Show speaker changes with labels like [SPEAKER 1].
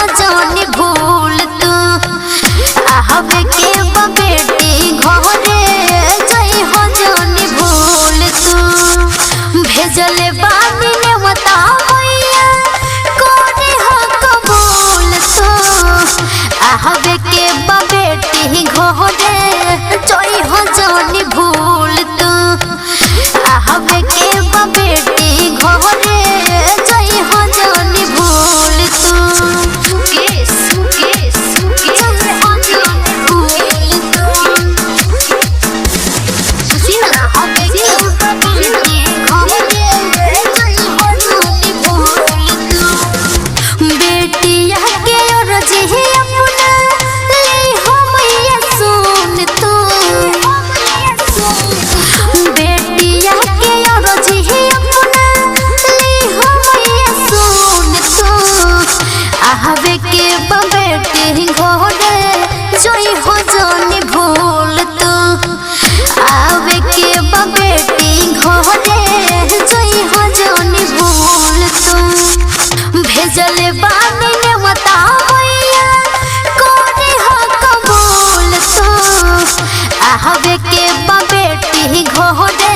[SPEAKER 1] हो जानी भूल तू आहबे के बेटी घरे जई हो जानी भूल तू भेजले बानी ने मता मैया कोने हो कबूल तू आहबे के बेटी घरे जई हो जानी भूल तू आहबे के बेटी घरे जई हो जानी भूल तू आहबे के बेटी घरे जई हो जानी भूल तू आहबे के बेटी घरे जई हो जानी भूल तू भेजले बानी ने मता मैया कोने हो कबूल तू आहबे के बेटी घरे